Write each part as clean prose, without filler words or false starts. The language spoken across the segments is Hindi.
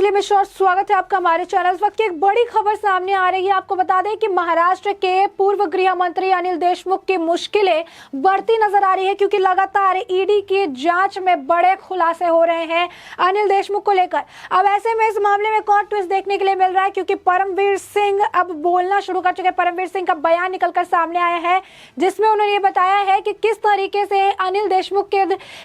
अंजलि मिश्रा और स्वागत है आपका हमारे चैनल। इस वक्त की एक बड़ी खबर सामने आ रही है। आपको बता दें कि महाराष्ट्र के पूर्व गृह मंत्री अनिल देशमुख की मुश्किलें बढ़ती नजर आ रही है, क्योंकि लगातार ईडी की जांच में बड़े खुलासे हो रहे हैं अनिल देशमुख को लेकर। अब ऐसे में इस मामले में कौन ट्विस्ट देखने के लिए मिल रहा है, क्योंकि परमवीर सिंह अब बोलना शुरू कर चुके हैं। परमवीर सिंह का बयान निकलकर सामने आया है, जिसमें उन्होंने ये बताया है कि किस तरीके से अनिल देशमुख के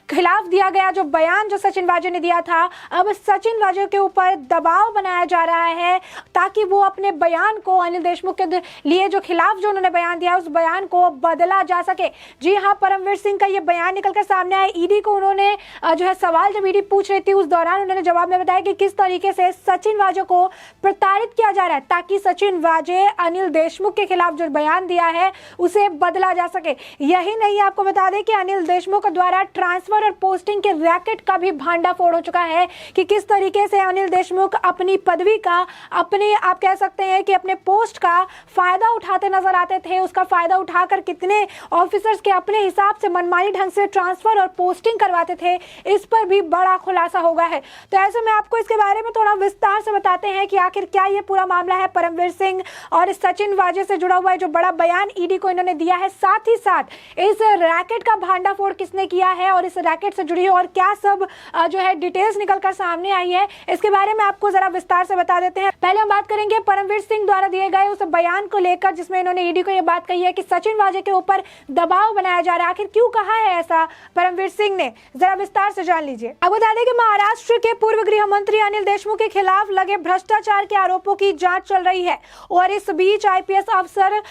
खिलाफ दिया गया जो बयान जो सचिन वाजे ने दिया था, अब सचिन वाजे के ऊपर दबाव बनाया जा रहा है ताकि वो अपने बयान को अनिल देशमुख के लिए जो खिलाफ जो उन्होंने बयान दिया उस बयान को बदला जा सके। जी हाँ, परमवीर सिंह का ये बयान निकलकर सामने आया। ईडी को उन्होंने जो है सवाल जब ईडी पूछ रही थी उस दौरान उन्होंने जवाब में बताया कि किस तरीके से सचिन वाजे को प्रताड़ित किया जा रहा है ताकि सचिन वाजे अनिल देशमुख के खिलाफ जो बयान दिया है उसे बदला जा सके। यही नहीं, आपको बता दें कि अनिल देशमुख द्वारा ट्रांसफर और पोस्टिंग के रैकेट का भी भांडाफोड़ हो चुका है कि किस तरीके से अनिल देशमुख अपनी पदवी का, अपने आप कह सकते हैं कि अपने पोस्ट का फायदा उठाते नजर आते थे। उसका फायदा उठाकर कितने ऑफिसर्स के अपने हिसाब से मनमानी ढंग से ट्रांसफर और पोस्टिंग करवाते थे, इस पर भी बड़ा खुलासा हो गया है। तो ऐसे में आपको इसके बारे में थोड़ा विस्तार से बताते हैं कि आखिर क्या ये पूरा मामला है परमवीर सिंह और सचिन वाजे से जुड़ा हुआ है जो बड़ा बयान ईडी को इन्होंने दिया है। साथ ही साथ इस रैकेट का भांडाफोड़ किसने किया है और इस रैकेट से जुड़ी और क्या सब जो है डिटेल्स निकलकर सामने आई है, इसके बारे में आपको जरा विस्तार से बता देते हैं। पहले हम बात करेंगे परमवीर सिंह द्वारा दिए गए उस बयान को लेकर, जिसमें इन्होंने ईडी को यह बात कही है कि सचिन वाजे के ऊपर दबाव बनाया जा रहा है। आखिर क्यों कहा है ऐसा परमवीर सिंह ने, जरा विस्तार से जान लीजिए। अब बता दें कि महाराष्ट्र के पूर्व गृह मंत्री अनिल देशमुख के खिलाफ लगे भ्रष्टाचार के आरोपों की जांच चल रही है और इस बीच आईपीएस अफसर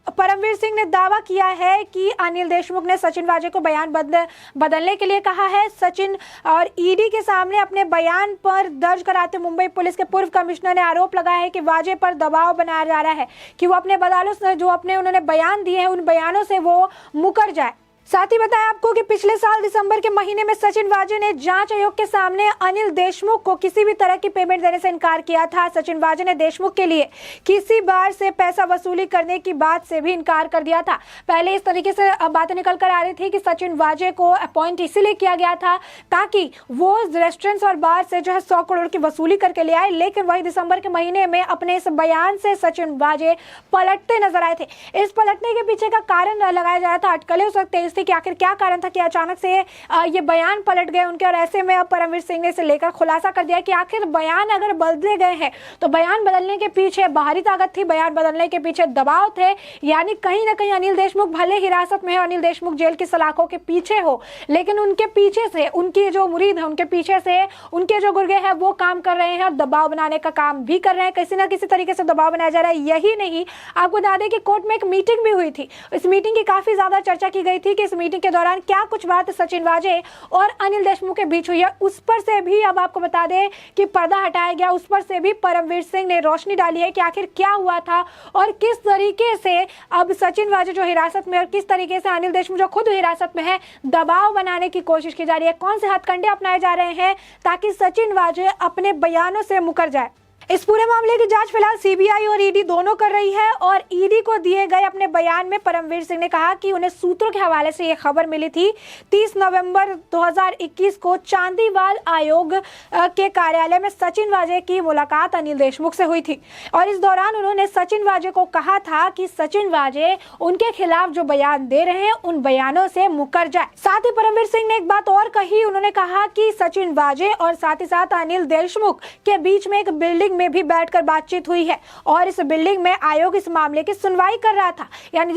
परमवीर सिंह ने दावा किया है कि अनिल देशमुख ने सचिन वाजे को बयान बदलने के लिए कहा है। सचिन और ईडी के सामने अपने बयान पर दर्ज कराते मुंबई पुलिस के पूर्व कमिश्नर ने आरोप लगाया है कि वाजे पर दबाव बनाया जा रहा है कि वो अपने बदलाव से जो अपने उन्होंने बयान दिए हैं उन बयानों से वो मुकर जाए। साथ ही बताया आपको कि पिछले साल दिसंबर के महीने में सचिन वाजे ने जांच आयोग के सामने अनिल देशमुख को किसी भी तरह की पेमेंट देने से इनकार किया था। सचिन वाजे ने देशमुख के लिए किसी बार से पैसा वसूली करने की बात से भी इनकार कर दिया था। पहले इस तरीके से बातें निकल कर आ रही थी कि सचिन वाजे को अपॉइंट इसीलिए किया गया था ताकि वो रेस्टोरेंट्स और बार से जो है 100 करोड़ की वसूली करके ले आए, लेकिन वही दिसंबर के महीने में अपने इस बयान से सचिन वाजे पलटते नजर आए थे। इस पलटने के पीछे का कारण लगाया जा रहा था, अटकलें हो सकते हैं कि आखिर क्या कारण था कि अचानक से ये बयान पलट गए उनके। और ऐसे में अब परमवीर सिंह ने इसे लेकर खुलासा कर दिया कि आखिर बयान अगर बदले गए हैं तो बयान बदलने के पीछे बाहरी ताकत थी, बयान बदलने के पीछे दबाव थे, यानी कहीं ना कहीं अनिल देशमुख भले हिरासत में है, अनिल देशमुख जेल की सलाखों के पीछे हो, लेकिन उनके पीछे से उनकी जो मुरीद है उनके पीछे से उनके जो गुर्गे हैं वो काम कर रहे हैं और दबाव बनाने का काम भी कर रहे हैं। किसी ना किसी तरीके से दबाव बनाया जा रहा है। यही नहीं, आपको बता दें कि कोर्ट में एक मीटिंग भी हुई थी। इस मीटिंग की काफी ज्यादा चर्चा की गई थी कि इस मीटिंग के दौरान क्या कुछ बात सचिन वाजे और अनिल देशमुख के बीच हुई है, उस पर से भी अब आपको बता दें कि पर्दा हटाया गया। उस पर से भी परमवीर सिंह ने रोशनी डाली है कि आखिर क्या हुआ था और किस तरीके से अब सचिन वाजे जो हिरासत में और किस तरीके से अनिल देशमुख जो खुद हिरासत में है दबाव बनाने की कोशिश की जा रही है, कौन से हथकंडे अपनाए जा रहे हैं ताकि सचिन वाजे अपने बयानों से मुकर जाए। इस पूरे मामले की जांच फिलहाल सीबीआई और ईडी दोनों कर रही है और ईडी को दिए गए अपने बयान में परमवीर सिंह ने कहा कि उन्हें सूत्रों के हवाले से यह खबर मिली थी 30 नवंबर 2021 को चांदीवाल आयोग के कार्यालय में सचिन वाजे की मुलाकात अनिल देशमुख से हुई थी और इस दौरान उन्होंने सचिन वाजे को कहा था कि सचिन वाजे उनके खिलाफ जो बयान दे रहे हैं उन बयानों से मुकर जाए। साथ ही परमवीर सिंह ने एक बात और कही, उन्होंने कहा कि सचिन वाजे और साथ ही साथ अनिल देशमुख के बीच में एक बिल्डिंग में भी बैठकर बातचीत हुई है और इस बिल्डिंग में आयोग इस मामले की सुनवाई कर रहा था, यानी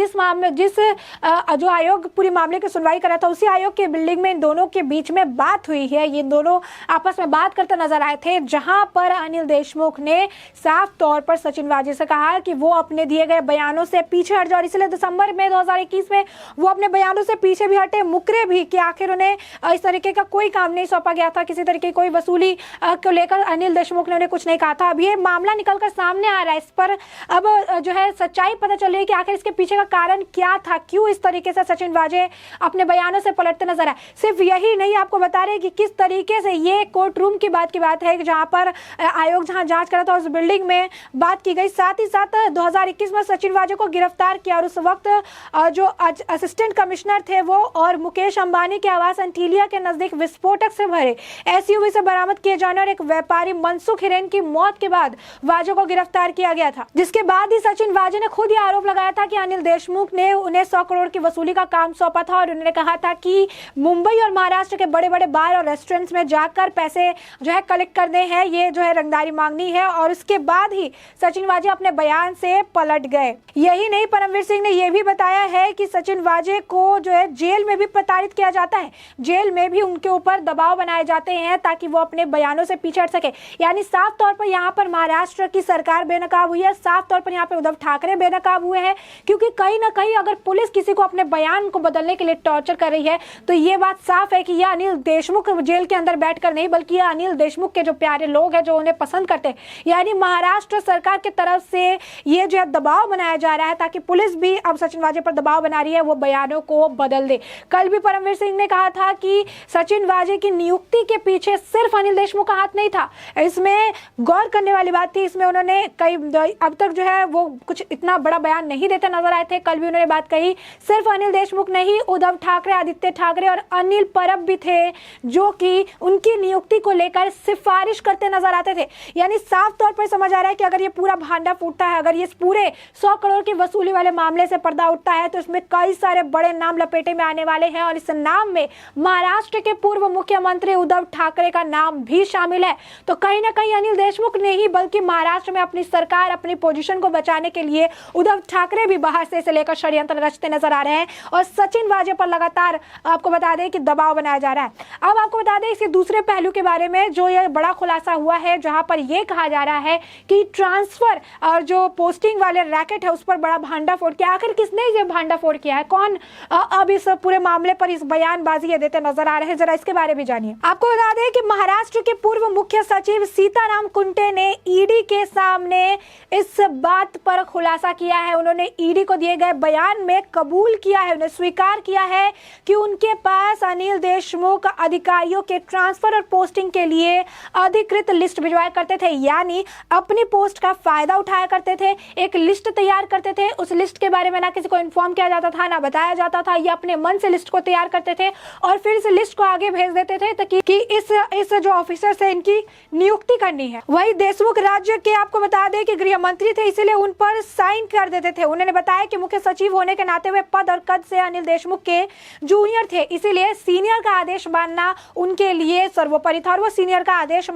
जो आयोग पूरी मामले की सुनवाई कर रहा था उसी आयोग के बिल्डिंग में इन दोनों के बीच में बात हुई है। ये दोनों आपस में बात करते नजर आए थे, जहां पर अनिल देशमुख ने साफ तौर पर सचिन वाजे से कहा कि वो अपने दिए गए बयानों से पीछे हट जाए और इसलिए दिसंबर में 2021 में वो अपने बयानों से पीछे भी हटे, मुकरे भी कि आखिर उन्हें इस तरीके का कोई काम नहीं सौंपा गया था, किसी तरीके की कोई वसूली को लेकर अनिल देशमुख ने उन्हें कुछ नहीं कहा था। अब ये मामला निकलकर सामने आ रहा है, इस पर अब जो है सच्चाई पता चल रही है कि आखिर इसके पीछे का कारण क्या था, क्यों इस तरीके से सचिन वाजे अपने बयानों से पलटते नजर आए। सिर्फ यही नहीं, आपको बता रहे हैं कि किस तरीके से ये कोर्ट रूम की बात है जहां पर आयोग जहां जांच कर रहा था उस बिल्डिंग में बात की गई। साथ ही साथ 2021 में सचिन वाजे को गिरफ्तार किया और उस वक्त जो असिस्टेंट कमिश्नर थे वो और मुकेश अंबानी के आवास एंटीलिया के नजदीक विस्फोटक से भरे एसयूवी से बरामद किए जाने और एक व्यापारी मनसुख हिरेन की मौत के बाद वाजे को गिरफ्तार किया गया था, जिसके बाद ही सचिन वाजे ने खुद ही आरोप लगाया था कि अनिल देशमुख ने उन्हें 100 करोड़ की वसूली का काम सौंपा था और उन्होंने कहा था कि मुंबई और महाराष्ट्र के बड़े बड़े बार और रेस्टोरेंट्स में जाकर पैसे जो है कलेक्ट करने हैं, ये जो है रंगदारी मांगनी है। और उसके बाद ही सचिन वाजे अपने बयान से पलट गए। यही नहीं, परमवीर सिंह ने यह भी बताया है कि सचिन वाजे को जो है जेल में भी प्रताड़ित किया जाता है, जेल में भी उनके ऊपर दबाव बनाए जाते हैं ताकि वो अपने बयानों से पीछे हट सके। यानी साफ तौर पर यहाँ पर महाराष्ट्र की सरकार बेनकाब हुई है, साफ तौर पर यहाँ पे उद्धव ठाकरे बेनकाब हुए हैं, क्योंकि कहीं ना कहीं अगर पुलिस किसी को अपने बयान को बदलने के लिए टॉर्चर कर रही है तो ये बात साफ है कि यह अनिल देशमुख जेल के अंदर बैठकर नहीं, बल्कि यह अनिल देशमुख के जो प्यारे लोग हैं जो उन्हें पसंद करते हैं, यानी महाराष्ट्र सरकार की तरफ से ये जो है दबाव बनाया जा रहा है ताकि पुलिस भी अब सचिन वाजे पर दबाव बना रही है वो बयानों को बदल दे। कल भी परमवीर सिंह ने कहा था कि सचिन वाजे की नियुक्ति के पीछे सिर्फ अनिल देशमुख का हाथ नहीं था। इसमें गौर करने वाली बात थी, इसमें उन्होंने कई अब तक जो है वो कुछ इतना बड़ा बयान नहीं देते नजर आए थे। कल भी उन्होंने बात कही, सिर्फ अनिल देशमुख नहीं, उद्धव ठाकरे, आदित्य ठाकरे और अनिल परब भी थे जो कि उनकी नियुक्ति को लेकर सिफारिश करते नजर आते थे। यानी साफ तौर पर समझ आ रहा है कि अगर ये पूरा भांडा फूटता है, अगर ये पूरे 100 करोड़ की वसूली वाले मामले से पर्दा उठता है तो इसमें कई सारे बड़े नाम लपेटे में आने वाले हैं और इस नाम में महाराष्ट्र के पूर्व मुख्यमंत्री उद्धव ठाकरे का नाम भी शामिल है। तो कहीं ना कहीं अनिल देशमुख नहीं बल्कि महाराष्ट्र में अपनी सरकार, अपनी पोजीशन को बचाने के लिए उद्धव ठाकरे भी बाहर से इसे लेकर षड्यंत्र रचते नजर आ रहे हैं और सचिन वाजे पर लगातार आपको बता दें कि दबाव बनाया जा रहा है। अब आपको बता दें इसके दूसरे पहलू के बारे में जो ये बड़ा खुलासा हुआ है, जहां पर यह कहा जा रहा है कि ट्रांसफर और जो पोस्टिंग वाले रैकेट है उस पर बड़ा भांडाफोड़ किया। आखिर किसने ये भांडाफोड़ किया है, कौन अब इस पूरे मामले पर इस बयानबाजी देते नजर आ रहे हैं, जरा इसके बारे में जानिए। आपको बता दें कि महाराष्ट्र के पूर्व मुख्य सचिव सीताराम कुंटे ने ईडी के सामने इस बात पर खुलासा किया है। उन्होंने ईडी को दिए गए बयान में कबूल किया है, उन्हें स्वीकार किया है कि उनके पास अनिल देशमुख अधिकारियों के ट्रांसफर और पोस्टिंग के लिए अधिकृत लिस्ट भिजवाया करते थे, यानी अपनी पोस्ट का फायदा उठाया करते थे, एक लिस्ट तैयार करते थे। उस लिस्ट के बारे में ना किसी को इन्फॉर्म किया जाता था, ना बताया जाता था, ये अपने मन से लिस्ट को तैयार करते थे और फिर इस लिस्ट को आगे भेज देते थे ताकि कि इस जो ऑफिसर से इनकी नियुक्ति करनी है। वही देशमुख राज्य के आपको बता दें कि गृह मंत्री थे, इसलिए उन पर साइन कर देते थे। उन्होंने बताया कि मुख्य सचिव होने के नाते वे पद और कद से अनिल देशमुख के जूनियर थे, इसीलिए सीनियर का आदेश मानना उनके लिए सर्वोपरि था और वो सीनियर का आदेश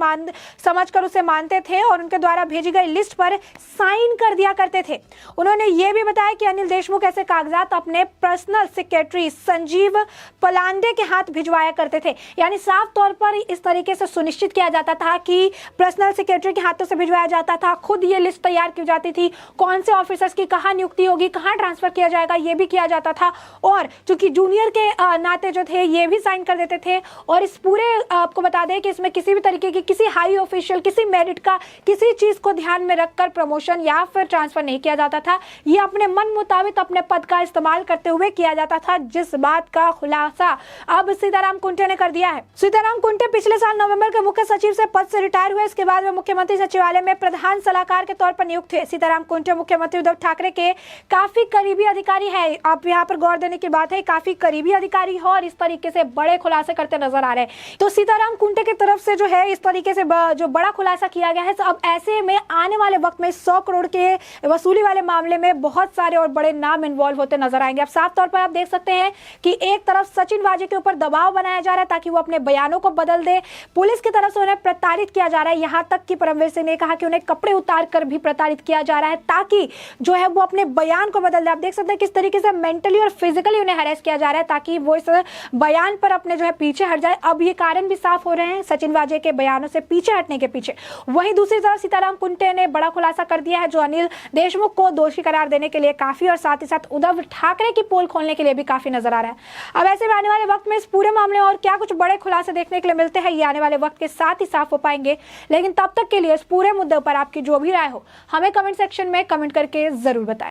समझकर उसे मानते थे और उनके द्वारा भेजी गई लिस्ट पर साइन कर दिया करते थे। उन्होंने ये भी बताया कि अनिल देशमुख ऐसे कागजात अपने पर्सनल सेक्रेटरी संजीव पलांडे के हाथ भिजवाया करते थे, यानी साफ तौर पर इस तरीके से सुनिश्चित किया जाता था कि पर्सनल सेक्रेटरी के हाथों से भिजवाया जाता था। खुद ये लिस्ट तैयार की जाती थी, कौन से ऑफिसर्स की कहाँ नियुक्ति होगी, कहाँ ट्रांसफर किया जाएगा, ये भी किया जाता था। और चूंकि जूनियर के नाते जो थे ये भी साइन कर देते थे और इस पूरे आपको बता दें कि इसमें किसी भी तरीके की किसी हाई ऑफिशियल, किसी मेरिट का, किसी चीज को ध्यान में रखकर प्रमोशन या फिर ट्रांसफर नहीं किया जाता था। ये अपने मन मुताबिक अपने पद का इस्तेमाल करते हुए किया जाता था, जिस बात का खुलासा अब सीताराम कुंटे ने कर दिया है। सीताराम कुंटे पिछले साल नवंबर के मुख्य सचिव से पद से रिटायर हुए। इसके बाद वे मुख्यमंत्री सचिवालय में प्रधान सलाहकार के तौर पर नियुक्त हुए। सीताराम कुंटे मुख्यमंत्री उद्धव ठाकरे के काफी करीबी अधिकारी है। आप यहाँ पर गौर देने की बात है, काफी करीबी अधिकारी हो और इस तरीके से बड़े खुलासे करते नजर आ रहे हैं। तो सीताराम कुंटे की तरफ से जो है इस तरीके से जो बड़ा खुलासा किया गया है, तो अब ऐसे में आने वाले वक्त में 100 करोड़ के वसूली वाले मामले में बहुत सारे और बड़े नाम इन्वॉल्व होते नजर आएंगे। अब साफ तौर पर आप देख सकते हैं कि एक तरफ सचिन वाजे के ऊपर दबाव बनाया जा रहा है ताकि वो अपने बयानों को बदल दे, पुलिस की तरफ से उन्हें प्रताड़ित किया जा रहा है, यहां तक कि परमवीर सिंह ने कहा कि उन्हें कपड़े उतार कर भी प्रताड़ित किया जा रहा है ताकि जो है वो अपने बयान को बदल दे। आप देख सकते हैं किस तरीके से मेंटली और फिजिकली उन्हें हैरेस किया जा रहा है ताकि वो इस बयान पर अपने जो है पीछे हट जाए। अब ये कारण भी साफ हो रहे हैं सचिन वाजे के बयानों से पीछे हटने के पीछे। वहीं दूसरी तरफ सीताराम कुंटे ने बड़ा खुलासा कर दिया है जो अनिल देशमुख को दोषी करार देने के लिए काफी और साथ ही साथ उद्धव ठाकरे की पोल खोलने के लिए भी काफी नजर आ रहा है। अब ऐसे में आने वाले वक्त में इस पूरे मामले और क्या कुछ बड़े खुलासे देखने के लिए मिलते हैं, ये आने वाले वक्त के साथ ही साफ हो पाएंगे। लेकिन तब तक के लिए लिए इस पूरे मुद्दे पर आपकी जो भी राय हो हमें कमेंट सेक्शन में कमेंट करके जरूर बताएं।